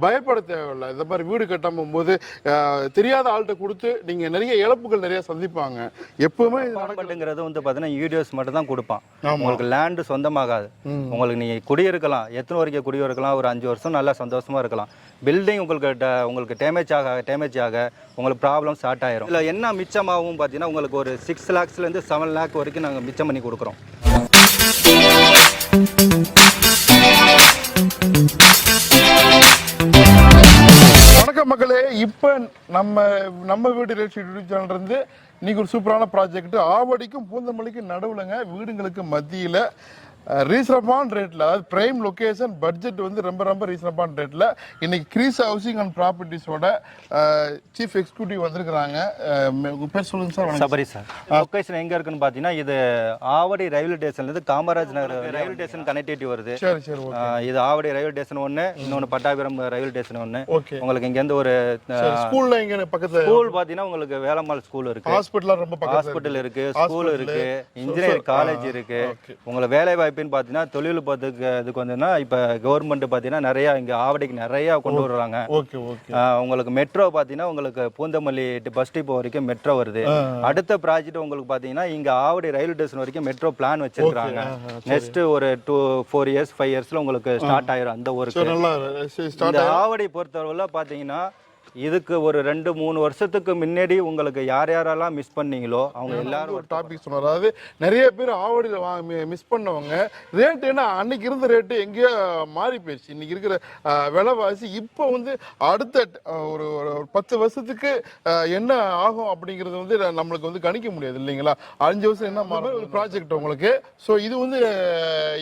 பயப்பட தேவையில்லை. இந்த மாதிரி வீடு கட்டும் போது தெரியாத ஆள்கிட்ட கொடுத்து நீங்கள் நிறைய இழப்புகள் நிறைய சந்திப்பாங்க. எப்பவுமே அப்பார்ட்மெண்ட்டுங்கிறது வந்து பார்த்தீங்கன்னா யூடிஎஸ் மட்டும் தான் கொடுப்பான். உங்களுக்கு லேண்டு சொந்தமாகாது. உங்களுக்கு நீங்கள் குடியிருக்கலாம், எத்தனை வரைக்கும் குடியிருக்கலாம், ஒரு 5 வருஷம் நல்லா சந்தோஷமாக இருக்கலாம். பில்டிங் உங்களுக்கு டேமேஜ் ஆக உங்களுக்கு ப்ராப்ளம் ஸ்டார்ட் ஆயிரும். இதில் என்ன மிச்சமாகவும் பார்த்தீங்கன்னா உங்களுக்கு ஒரு 6 lakhsலேருந்து 7 lakh வரைக்கும் நாங்கள் மிச்சம் பண்ணி கொடுக்குறோம். வணக்கம் மக்களே, இப்போ நம்ம வீடு யூடியூப் சேனல் இருந்து இன்னைக்கு ஒரு சூப்பரான ப்ராஜெக்ட் ஆவடிக்கும் பூந்தமல்லிக்கும் நடுவுலங்க, வீடுங்களுக்கு மத்தியில் ரீசனபான ரேட்டில், அதாவது பிரைம் லொக்கேஷன், பட்ஜெட் வந்து ரொம்ப ரொம்ப ரீசனபான ரேட்டில் இன்னைக்கு கிரீஸ் ஹவுசிங் அண்ட் ப்ராப்பர்ட்டிஸோட சீஃப் எக்ஸிக்யூட்டிவ் வந்திருக்கிறாங்க. உங்கள் பேர் சொல்லுங்க சார். சபரி சார். லொக்கேஷன் எங்கே இருக்குன்னு பார்த்தீங்கன்னா இது ஆவடி ரயில்வே ஸ்டேஷன்லேருந்து Kamaraj Nagar railway station connectivity வருது. சரி சரி. இது ஆவடி ரயில்வே ஸ்டேஷன் ஒன்று, இன்னொன்று பட்டாபிரம் ரயில்வே ஸ்டேஷன் ஒன்று. ஓகே. உங்களுக்கு இங்கேருந்து ஒரு ஸ்கூலில் இங்கே பக்கத்தில் ஸ்கூல் பார்த்தீங்கன்னா உங்களுக்கு வேலம்மாள் ஸ்கூல் இருக்கு, ஹாஸ்பிட்டல் ரொம்ப ஹாஸ்பிட்டல் இருக்கு, ஸ்கூல் இருக்கு, இன்ஜினியரிங் காலேஜ் இருக்கு. உங்களுக்கு வேலை வாய்ப்புன்னு பார்த்தீங்கன்னா தொழில் இதுக்கு வந்துன்னா இப்போ கவர்மெண்ட் பார்த்தீங்கன்னா நிறைய இங்கே ஆவடிக்கு நிறைய கொண்டு வர்றாங்க. உங்களுக்கு மெட்ரோ பார்த்தீங்கன்னா உங்களுக்கு பூந்தமல்லி பஸ் டிப்போ வரைக்கும் மெட்ரோ வருது. அடுத்த ப்ராஜெக்ட் உங்களுக்கு பார்த்தீங்கன்னா இங்கே ஆவடி ரயில்வே ஸ்டேஷன் வரைக்கும் மெட்ரோ பிளான் வச்சிருக்காங்க. நெக்ஸ்ட் ஒரு 4 years 5 yearsல உங்களுக்கு ஸ்டார்ட் ஆயிரும் அந்த ஒர்க். ஆவடி பொறுத்தவரை பார்த்தீங்கன்னா இதுக்கு ஒரு 2-3 வருஷத்துக்கு முன்னாடி உங்களுக்கு யாரெல்லாம் மிஸ் பண்ணீங்களோ அவங்க எல்லாரும் ஒரு டாபிக் சொன்னார். அதாவது நிறைய பேர் ஆவடியில் மிஸ் பண்ணவங்க ரேட் என்ன அன்னைக்கு இருந்த ரேட்டு எங்கேயோ மாறி போயிடுச்சு. இன்னைக்கு இருக்கிற விலைவாசி இப்போ வந்து அடுத்த ஒரு 10 வருஷத்துக்கு என்ன ஆகும் அப்படிங்கிறது வந்து நம்மளுக்கு வந்து கணிக்க முடியாது இல்லைங்களா. 5 வருஷம் என்ன மாறும் ஒரு ப்ராஜெக்ட் உங்களுக்கு. ஸோ இது வந்து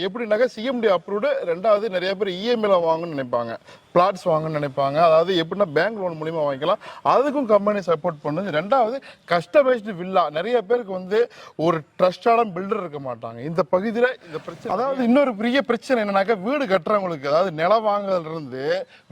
எப்படின்னாக்கா சிஎம்டி அப்ரூவ்டு. ரெண்டாவது நிறைய பேர் இஎம்ஐல வாங்கணும்னு நினைப்பாங்க, பிளாட்ஸ் வாங்கணும்னு நினைப்பாங்க. அதாவது எப்படின்னா பேங்க் லோன் மூலியமா வாங்கிக்கலாம், அதுக்கும் கம்பெனி சப்போர்ட் பண்ணுது. ரெண்டாவது கஸ்டமைஸ்டு வில்லா. நிறைய பேருக்கு வந்து ஒரு ட்ரஸ்டான பில்டர் இருக்க மாட்டாங்க இந்த பகுதியில். இந்த பிரச்சனை, அதாவது இன்னொரு பெரிய பிரச்சனை என்னன்னாக்கா வீடு கட்டுறவங்களுக்கு, அதாவது நிலம் வாங்குறதுல இருந்து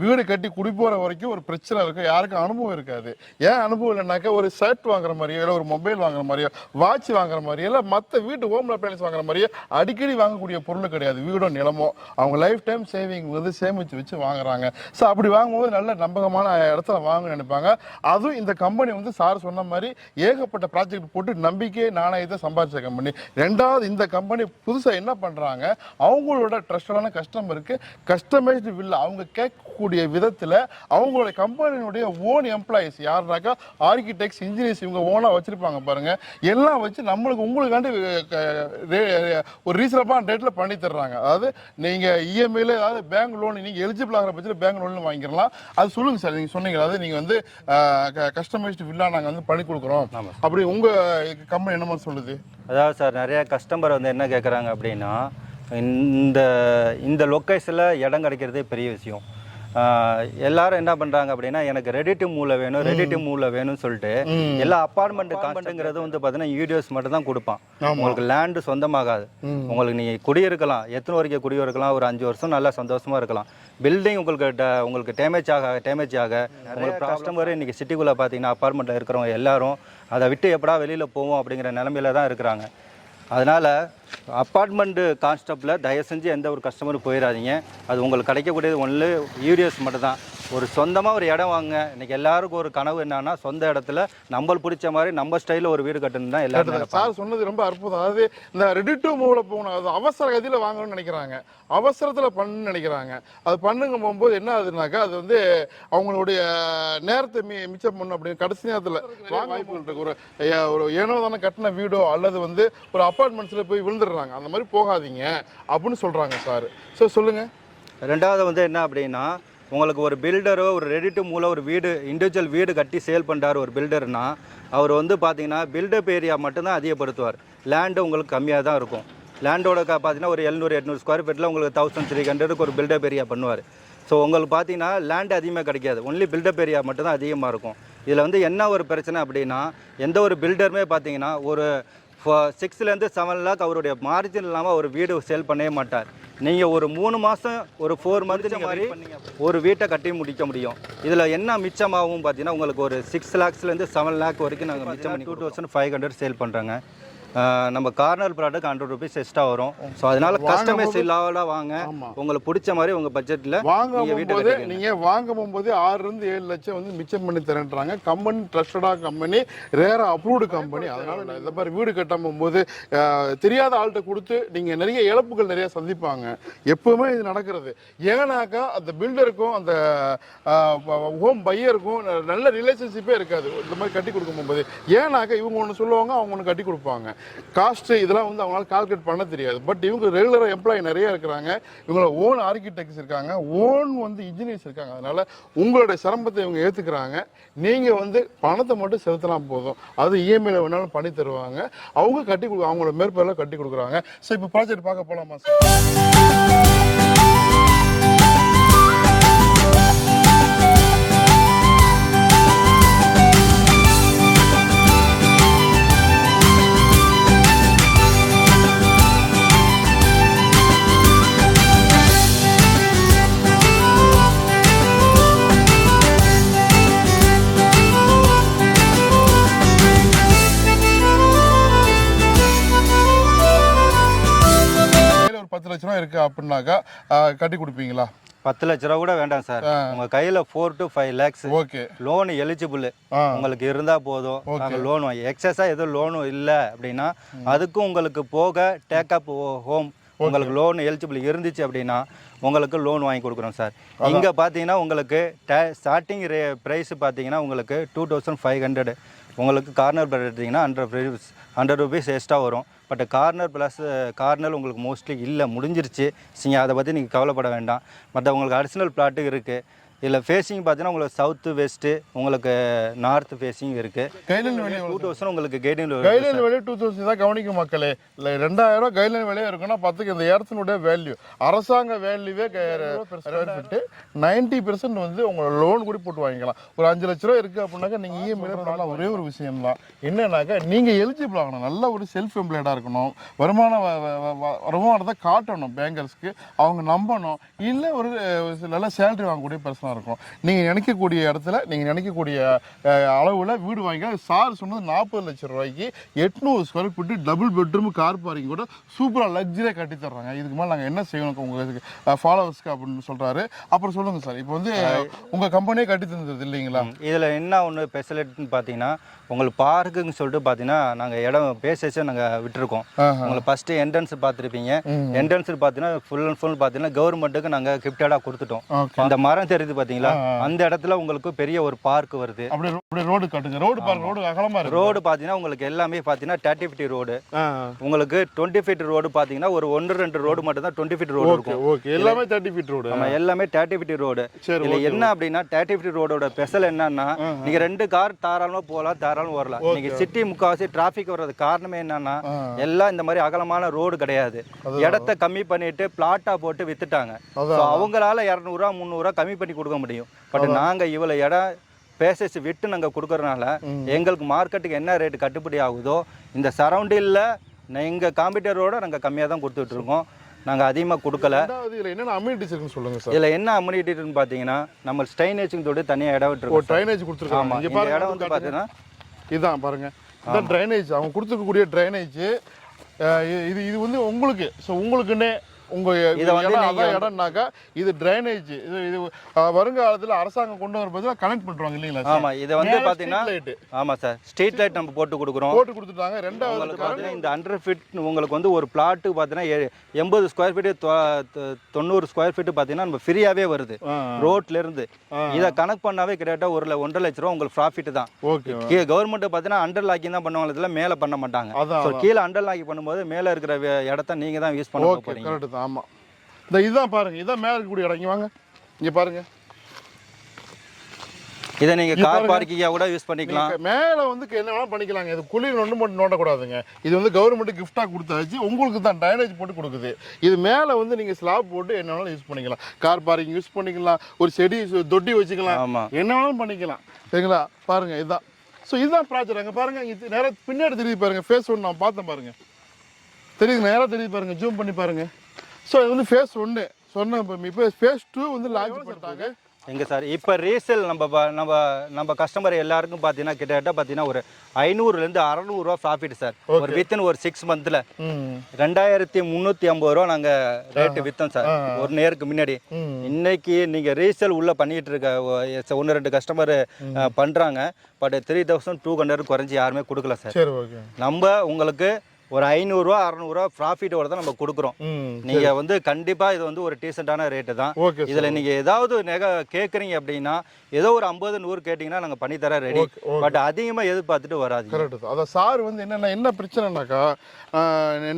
வீடு கட்டி குடி போற வரைக்கும் ஒரு பிரச்சனை இருக்கும். யாருக்கும் அனுபவம் இருக்காது. ஏன் அனுபவம் இல்லைனாக்கா ஒரு ஷர்ட் வாங்குற மாதிரியோ இல்லை ஒரு மொபைல் வாங்குற மாதிரியோ வாட்ச் வாங்குற மாதிரியோ இல்லை மற்ற வீட்டு ஹோம் அப்ளையன்ஸ் வாங்குற மாதிரியோ அடிக்கடி வாங்கக்கூடிய பொருள் கிடையாது. வீடோ நிலமோ அவங்க லைஃப் டைம் சேவிங் வந்து சேமிச்சு வச்சு வாங்குறாங்க. ஸோ அப்படி வாங்கும்போது நல்ல நம்பகமான இடத்துல வாங்கணும்னு நினைப்பாங்க. அதுவும் இந்த கம்பெனி வந்து சார் சொன்ன மாதிரி ஏகப்பட்ட ப்ராஜெக்ட் போட்டு நம்பிக்கை நாணயத்தை சம்பாதிச்ச கம்பெனி. ரெண்டாவது இந்த கம்பெனி புதுசாக என்ன பண்ணுறாங்க, அவங்களோட ட்ரஸ்டான கஸ்டமருக்கு கஸ்டமைஸ்டு வில்லா அவங்க கேட்கக்கூடிய விதத்தில் அவங்களோட கம்பெனியுடைய ஓன் எம்ப்ளாயிஸ் யாருனாக்கா ஆர்கிடெக்ட்ஸ், இன்ஜினியர்ஸ் இவங்க ஓனாக வச்சுருப்பாங்க பாருங்கள். எல்லாம் வச்சு உங்களுக்காண்டி ஒரு ரீசனபிளான ரேட்டில் பண்ணி தர்றாங்க. அதாவது நீங்கள் இஎம்ஐல அதாவது பேங்க் லோன் நீங்கள் எலிஜிபிள் ஆகிற பட்சத்தில் பேங்க் லோன் வாங்கிக்கலாம். அது சொல்லுங்க சார். நீங்க சொன்னீங்க அதாவது நீங்க வந்து கஸ்டமைஸ்டு வில்லா நாங்க வந்து பண்ணி கொடுக்குறோம் அப்படி உங்க கம்பெனி என்ன மாதிரி சொல்லுது? அதாவது சார் நிறைய கஸ்டமர் வந்து என்ன கேட்குறாங்க அப்படின்னா இந்த லொக்கேஷனில் இடம் கிடைக்கிறதே பெரிய விஷயம். எல்லாரும் என்ன பண்றாங்க அப்படின்னா எனக்கு ரெடி டு மூவ்ல வேணும்னு சொல்லிட்டு எல்லா அப்பார்ட்மெண்ட்டுங்கிறது வந்து பார்த்தீங்கன்னா யூடிஎஸ் மட்டும் தான் கொடுப்பான். உங்களுக்கு லேண்டு சொந்தமாகாது. உங்களுக்கு நீங்க குடியிருக்கலாம், எத்தனை வரைக்கும் குடியிருக்கலாம், ஒரு 5 வருஷம் நல்லா சந்தோஷமா இருக்கலாம். பில்டிங் உங்களுக்கு டேமேஜ் ஆக உங்களுக்கு கஸ்டமர் இன்னைக்கு சிட்டிக்குள்ள பார்த்தீங்கன்னா அப்பார்ட்மெண்ட்ல இருக்கிறவங்க எல்லாரும் அதை விட்டு எப்படா வெளியில போவோம் அப்படிங்கிற நிலைமையில தான் இருக்கிறாங்க. அதனால் அப்பார்ட்மெண்ட்டு கான்ஸ்டெப்டில் தயவு செஞ்சு எந்த ஒரு கஸ்டமரும் போயிடாதீங்க. அது உங்களுக்கு கிடைக்கக்கூடியது ஒன்லி யூடிஎஸ் மட்டும் தான். ஒரு சொந்தமாக ஒரு இடம் வாங்க. இன்றைக்கி எல்லாருக்கும் ஒரு கனவு என்னன்னா சொந்த இடத்துல நம்மளுக்கு பிடிச்ச மாதிரி நம்ம ஸ்டைலில் ஒரு வீடு கட்டணும் தான் எல்லாரும். சார் சொன்னது ரொம்ப அற்புதம். அதாவது இந்த ரெடி டு மூவ்ல போகணும், அது அவசர கதியில் வாங்கணும்னு நினைக்கிறாங்க, அவசரத்தில் பண்ணணும்னு நினைக்கிறாங்க. அது பண்ணுங்க போகும்போது என்ன ஆகுதுனாக்கா அது வந்து அவங்களுடைய நேரத்தை மிச்சம் பண்ணும். அப்படின்னு கடைசி நேரத்தில் வாய்ப்புகள் இருக்கு. ஒரு ஏனோ தானே கட்டின வீடோ அல்லது வந்து ஒரு அப்பார்ட்மெண்ட்ஸில் போய் விழுந்துடுறாங்க. அந்த மாதிரி போகாதீங்க அப்படின்னு சொல்கிறாங்க சார். ஸோ சொல்லுங்கள். ரெண்டாவது வந்து என்ன அப்படின்னா உங்களுக்கு ஒரு பில்டரோ ஒரு ரெடி டு மூவ்ல ஒரு வீடு இண்டிவிஜுவல் வீடு கட்டி சேல் பண்ணுறாரு ஒரு பில்டர்னா அவர் வந்து பார்த்தீங்கன்னா பில்டப் ஏரியா மட்டும்தான் அதிகப்படுத்துவார். லேண்டு உங்களுக்கு கம்மியாக தான் இருக்கும். லேண்டோட பார்த்தீங்கன்னா ஒரு 700-800 ஸ்கொயர் ஃபீட்டில் உங்களுக்கு 1300 ஒரு பில்டப் ஏரியா பண்ணுவார். ஸோ உங்களுக்கு பார்த்தீங்கன்னா லேண்டு அதிகமாக கிடைக்காது, ஒன்லி பில்டப் ஏரியா மட்டும்தான் அதிகமாக இருக்கும். இதில் வந்து என்ன ஒரு பிரச்சனை அப்படின்னா எந்த ஒரு பில்டருமே பார்த்தீங்கன்னா ஒரு 6 to 7 lakh அவருடைய மார்ஜின் இல்லாமல் ஒரு வீடு சேல் பண்ணவே மாட்டார். நீங்கள் ஒரு 3 மாதம் ஒரு 4 months மாதிரி ஒரு வீட்டை கட்டி முடிக்க முடியும். இதில் என்ன மிச்சமாகவும் பார்த்தீங்கன்னா உங்களுக்கு ஒரு 6 lakhsலேருந்து 7 lakh வரைக்கும் நாங்கள் மிச்சம் பண்ணி 2500 சேல் பண்ணுறாங்க. நம்ம கார்னர் ப்ராடக்ட் 100 ருபீஸ் எக்ஸ்ட்ரா வரும். ஸோ அதனால கஸ்டமைஸ் இல்லாத வாங்க, உங்களுக்கு பிடிச்ச மாதிரி உங்கள் பட்ஜெட்டில் நீங்கள் வாங்க போகும்போது 6 to 7 லட்சம் வந்து மிச்சம் பண்ணி தரேன்றாங்க. கம்பெனி ட்ரஸ்டடாக கம்பெனி, ரேராக அப்ரூவ்டு கம்பெனி. அதனால இந்த மாதிரி வீடு கட்டும் போது தெரியாத ஆள்கிட்ட கொடுத்து நீங்கள் நிறைய இழப்புகள் நிறைய சந்திப்பாங்க. எப்பவுமே இது நடக்கிறது. ஏன்னாக்கா அந்த பில்டருக்கும் அந்த ஹோம் பையருக்கும் நல்ல ரிலேஷன்ஷிப்பே இருக்காது இந்த மாதிரி கட்டி கொடுக்கும் போது. ஏன்னாக்கா இவங்க ஒன்று சொல்லுவாங்க, அவங்க ஒன்று கட்டி கொடுப்பாங்க. காஸ்ட்டு இதெல்லாம் வந்து அவங்களால கால்குலேட் பண்ண தெரியாது. பட் இவங்க ரெகுலராக எம்ப்ளாயி நிறைய இருக்கிறாங்க, இவங்கள ஓன் ஆர்கிடெக்ட்ஸ் இருக்காங்க, ஓன் வந்து இன்ஜினியர்ஸ் இருக்காங்க. அதனால உங்களுடைய சிரமத்தை இவங்க ஏற்றுக்கிறாங்க. நீங்கள் வந்து பணத்தை மட்டும் செலுத்தலாம் போதும், அது இஎம்ஐல வேணாலும் பண்ணி தருவாங்க. அவங்க கட்டி கொடு, அவங்களோட மேற்பெல்லாம் கட்டி கொடுக்குறாங்க. ஸோ இப்போ ப்ராஜெக்ட் பார்க்க போகலாமா சார்? ஒரு 10 லட்ச ரூபா இருக்கு அப்படின்னாக்கா கட்டி கொடுப்பீங்களா? 10 லட்ச ரூபா கூட வேண்டாம் சார். உங்க கையில 4 to 5 lakhs லோன் எலிஜிபிள் உங்களுக்கு இருந்தா போதும். நாங்க லோன் எக்ஸஸா எதுவும் லோனும் இல்லை அப்படின்னா அதுக்கும் உங்களுக்கு போக டேக்அப் ஹோம் உங்களுக்கு லோன் எலிஜிபிள் இருந்துச்சு அப்படின்னா உங்களுக்கு லோன் வாங்கி கொடுக்குறோம் சார். இங்கே பார்த்தீங்கன்னா உங்களுக்கு ஸ்டார்டிங் ப்ரைஸ் பார்த்தீங்கன்னா உங்களுக்கு 2500. உங்களுக்கு கார்னர் பெட் எடுத்தீங்கன்னா 100 ருபீஸ் எக்ஸ்ட்ரா வரும். பட் கார்னர் ப்ளஸ் கார்னர் உங்களுக்கு மோஸ்ட்லி இல்லை, முடிஞ்சிருச்சு. நீங்கள் அதை பற்றி நீங்கள் கவலைப்பட வேண்டாம். மற்ற உங்களுக்கு அடிஷ்னல் பிளாட்டு இருக்குது. இதில் ஃபேஸிங் பார்த்தீங்கன்னா உங்களுக்கு சவுத்து வெஸ்ட்டு, உங்களுக்கு நார்த் ஃபேஸிங் இருக்குது. கைட்லைன் வேலையை 2000 உங்களுக்கு கைட்லைன் வேலையை 2000 தான் கவனிக்கும் மக்களே. இல்லை 2000 கைட்லைன் வேலையே இருக்குன்னா பார்த்துக்கு இந்த இடத்தினுடைய வேல்யூ, அரசாங்க வேல்யூவே 90% வந்து உங்களோட லோன் கூட போட்டு வாங்கிக்கலாம். ஒரு 5 லட்ச ரூபா இருக்குது அப்படின்னாக்கா நீங்கள் இஎம்ஐல பண்ணலாம். ஒரே ஒரு விஷயம் தான் என்னன்னாக்கா, நீங்கள் எலிஜிபிள் ஆகணும், நல்ல ஒரு செல்ஃப் எம்ப்ளாய்டாக இருக்கணும், வருமானத்தை காட்டணும் பேங்கர்ஸ்க்கு, அவங்க நம்பணும், இல்லை ஒரு நல்ல சேலரி வாங்கக்கூடிய பர்சனாக இருக்கும். நீங்கள் நினைக்கக்கூடிய இடத்துல நீங்கள் நினைக்கக்கூடிய அளவில் வீடு வாங்கிக்கலாம். சார் சொன்னது 40 லட்சம் ரூபாய்க்கு 800 square feet double bedroom car parking கூட சூப்பராக லக்ஸரியாக கட்டி தர்றாங்க. இதுக்கு மேலே நாங்கள் என்ன செய்யணும் உங்களுக்கு ஃபாலோவர்ஸ்க்கு அப்படின்னு சொல்கிறாரு. அப்புறம் சொல்லுங்கள் சார், இப்போ வந்து உங்கள் கம்பெனியே கட்டி தந்தது இல்லைங்களா? இதில் என்ன ஒன்று ஸ்பெஷலிட்டின்னு பார்த்தீங்கன்னா, உங்களுக்கு பார்க்குன்னு சொல்லிட்டு பார்த்தீங்கன்னா நாங்கள் இடம் பேச நாங்கள் விட்டுருக்கோம். உங்களுக்கு ஃபஸ்ட்டு என்ட்ரன்ஸ் பார்த்துருப்பீங்க. என்ட்ரன்ஸ் பார்த்தீங்கன்னா ஃபுல் அண்ட் ஃபுல் பார்த்தீங்கன்னா கவர்மெண்ட்டுக்கு நாங்கள் கிஃப்டடாக கொடுத்துட்டோம். இந்த மரம் தெரியுது பார்த்தீங்களா, அந்த இடத்துல உங்களுக்கு பெரிய ஒரு பார்க் வருது. அப்படியே ரோடு காட்டுங்க. ரோடு பாருங்க, ரோடு அகலமா இருக்கு. ரோடு பார்த்தீங்கன்னா உங்களுக்கு எல்லாமே பார்த்தீங்கன்னா 30 feet ரோடு. உங்களுக்கு 20 feet ரோடு பார்த்தீங்கன்னா ஒரு 1-2 ரோடு மட்டும் தான் 20 feet ரோடு இருக்கும். ஓகே, எல்லாமே 30 feet ரோடு. ஆமா, எல்லாமே 30 feet ரோடு. இல்ல என்ன அப்படின்னா 30 feet ரோடோட ஸ்பெஷல் என்னன்னா, நீங்க 2 கார் தாராளமா போகலாம், தாராளமா வரலாம். நீங்க சிட்டி முக்காவாசி டிராஃபிக் வர்றது காரணமே என்னன்னா, எல்லாம் இந்த மாதிரி அகலமான ரோடு கிடையாது. இடத்தை கம்மி பண்ணிட்டு பிளாட்டா போட்டு வித்துட்டாங்க. அவங்களால 200-300 கம்மி பண்ணி கொடுக்க முடியும். பட் நாங்க இவ்வளவு இடம் பேசஸ் விட்டு நாங்கள் கொடுக்கறதுனால எங்களுக்கு மார்க்கெட்டுக்கு என்ன ரேட்டு கட்டுப்படி ஆகுதோ இந்த சரௌண்டிங்கில் எங்கள் காம்பீட்டரோட நாங்கள் கம்மியாக தான் கொடுத்துட்டு இருக்கோம். நாங்கள் அதிகமாக கொடுக்கல. இதில் என்னென்ன அம்யூனிட்டிஸ் இருக்குன்னு சொல்லுங்கள் சார். இதில் என்ன அம்யூனிட்டின்னு பார்த்தீங்கன்னா, நம்ம ட்ரைனேஜுக்கு தொட்டு தனியாக இடம் விட்டுருக்கோம். ட்ரைனேஜ் கொடுத்துருக்காங்க. இந்த இடம் வந்து பார்த்தீங்கன்னா இதுதான் பாருங்க, இதுதான் ட்ரைனேஜ். அவங்க கொடுத்துருக்கக்கூடிய ட்ரைனேஜ் இது வந்து உங்களுக்கு, ஸோ உங்களுக்குன்னே உங்க இடம்னாக்கா இது டிரைனேஜ். இது வருங்காலத்தில் அரசாங்கம் கொண்டு வர கனெக்ட் பண்றாங்க இல்லைங்களா? ஆமா, இதை வந்து பாத்தீங்கன்னா ஆமா சார், ஸ்ட்ரீட் லைட் நம்ம போட்டு கொடுத்துட்டாங்க. ரெண்டாவது பாத்தீங்கன்னா இந்த 100 feet உங்களுக்கு வந்து ஒரு பிளாட் பாத்தீங்கன்னா 80 ஸ்கொயர் ஃபீட் 90 ஸ்கொயர் ஃபீட் பாத்தீங்கன்னா நம்ம ஃப்ரீயாவே வருது ரோட்ல இருந்து. இதை கனெக்ட் பண்ணாவே கிட்டத்தட்ட 1.5 லட்ச ரூபா உங்களுக்கு ப்ராஃபிட் தான். கவர்மெண்ட் பாத்தீங்கன்னா அண்டர் லாக்கிங் தான் பண்ணுவாங்க, இதுல மேல பண்ண மாட்டாங்க. கீழே அண்டர் லாக்கிங் பண்ணும்போது மேல இருக்கிற இடத்த நீங்க தான் யூஸ் பண்ண போறீங்க. ஆமாம், இதுதான் பாருங்க, இதுதான் மேலே இருக்கக்கூடிய இடம். இங்கே வாங்க, இங்கே பாருங்க. இதை நீங்கள் கார் பார்க்கிங்காக கூட யூஸ் பண்ணிக்கலாம். மேலே வந்து என்ன வேணாலும் பண்ணிக்கலாங்க. இது குளிர் ஒன்று மட்டும் நோட்டக்கூடாதுங்க. இது வந்து கவர்மெண்ட் கிஃப்டாக கொடுத்தாச்சு, உங்களுக்கு தான் ட்ரைனேஜ் போட்டு கொடுக்குது. இது மேலே வந்து நீங்கள் ஸ்லாப் போட்டு என்ன வேணாலும் யூஸ் பண்ணிக்கலாம். கார் பார்க்கிங் யூஸ் பண்ணிக்கலாம், ஒரு செடி தொட்டி வச்சுக்கலாம், என்ன வேணாலும் பண்ணிக்கலாம். சரிங்களா? பாருங்க, இதுதான். ஸோ இதுதான் ப்ராஜெக்ட். அங்கே பாருங்க, இது நேராக பின்னாடி தெரியுது பாருங்க. ஃபேஸ் 1 நான் பார்த்தேன் பாருங்க, தெரியுது, நேராக தெரியுது பாருங்க, ஜூம் பண்ணி பாருங்க. ஸோ இது வந்து ஃபேஸ் 1 சொன்ன. இப்போ ஃபேஸ் 2 வந்து லான்ச் பண்ணிட்டாங்க. எங்க சார் இப்போ ரீசேல் நம்ம கஸ்டமர் எல்லாருக்கும் பார்த்தீங்கன்னா கிட்டத்தட்ட பார்த்தீங்கன்னா ஒரு 500லேருந்து 600 ரூபா ப்ராஃபிட் சார். ஒரு வித்தின் ஒரு 6 மந்த்தில் 2350 ரூபா நாங்கள் ரேட்டு விற்றோம் சார் ஒரு நேருக்கு முன்னாடி. இன்னைக்கு நீங்கள் ரீசேல் உள்ள பண்ணிட்டு இருக்க 1-2 கஸ்டமர் பண்ணுறாங்க. பட் 3200 குறைஞ்சி யாருமே கொடுக்கல சார். சரி, ஓகே. நம்ம உங்களுக்கு ஒரு 500 ரூபா 600 ரூபா ப்ராஃபிட்டோட தான் நம்ம கொடுக்குறோம். நீங்க வந்து கண்டிப்பா இது வந்து ஒரு டீசென்டான ரேட்டு தான். இதுல நீங்க ஏதாவது கேட்குறீங்க அப்படின்னா ஏதோ ஒரு 50-100 கேட்டிங்கன்னா நாங்கள் பண்ணி தர ரெடி. பட் அதிகமாக எதிர்பார்த்துட்டு வராது. கரெக்ட். அதான் சார் வந்து என்ன பிரச்சனைனாக்கா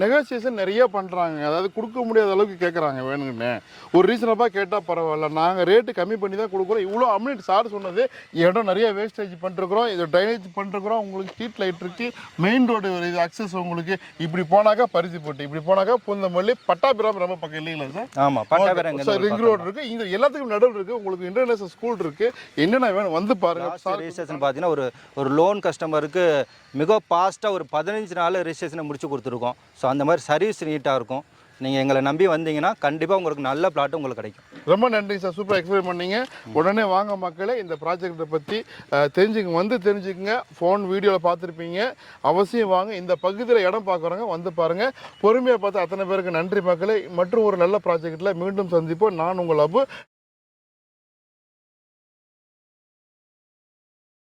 நெகோசியேஷன் நிறைய பண்ணுறாங்க. அதாவது கொடுக்க முடியாத அளவுக்கு கேட்குறாங்க வேணுங்கன்னு. ஒரு ரீசனபாக கேட்டால் பரவாயில்ல, நாங்கள் ரேட்டு கம்மி பண்ணி தான் கொடுக்குறோம். இவ்வளோ அம்யூனிட் சார் சொன்னது இடம் நிறைய வேஸ்டேஜ் பண்ணிருக்கிறோம், இது ட்ரைனேஜ் பண்ணிருக்கிறோம், உங்களுக்கு ஸ்ட்ரீட் லைட் இருக்குது, மெயின் ரோடு இது அக்சஸ் உங்களுக்கு இப்படி போனாக்கா பருத்தி போட்டு, இப்படி போனாக்கா பூந்தமல்லி, பட்டாபிராம் ரொம்ப பக்கம் இல்லைங்களா சார்? ஆமாம், பட்டாபிராம் சார் ரிங் ரோடு இருக்குது. இங்கே எல்லாத்துக்கும் நடுவில் இருக்குது. உங்களுக்கு இன்டர்நேஷனல் ஸ்கூல் இருக்குது. என்னென்ன வேணும் வந்து பாருங்க. ரெஜிஸ்ட்ரேஷன் பார்த்தீங்கன்னா ஒரு லோன் கஸ்டமருக்கு மிக ஃபாஸ்ட்டாக ஒரு 15 நாள் ரெஜிஸ்ட்ரேஷனை முடிச்சு கொடுத்துருக்கோம். ஸோ அந்த மாதிரி சர்வீஸ் நீட்டாக இருக்கும். நீங்கள் எங்களை நம்பி வந்தீங்கன்னா கண்டிப்பாக உங்களுக்கு நல்ல பிளாட் உங்களுக்கு கிடைக்கும். ரொம்ப நன்றி சார், சூப்பராக எக்ஸ்பிளைன் பண்ணீங்க. உடனே வாங்க மக்களே, இந்த ப்ராஜெக்டை பற்றி தெரிஞ்சுக்குங்க. ஃபோன் வீடியோவில் பார்த்துருப்பீங்க, அவசியம் வாங்க. இந்த பகுதியில் இடம் பார்க்குறவங்க வந்து பாருங்கள். பொறுமையாக பார்த்து அத்தனை பேருக்கு நன்றி மக்களே. மற்றும் ஒரு நல்ல ப்ராஜெக்டில் மீண்டும் சந்திப்போம். நான் உங்கள் அபு.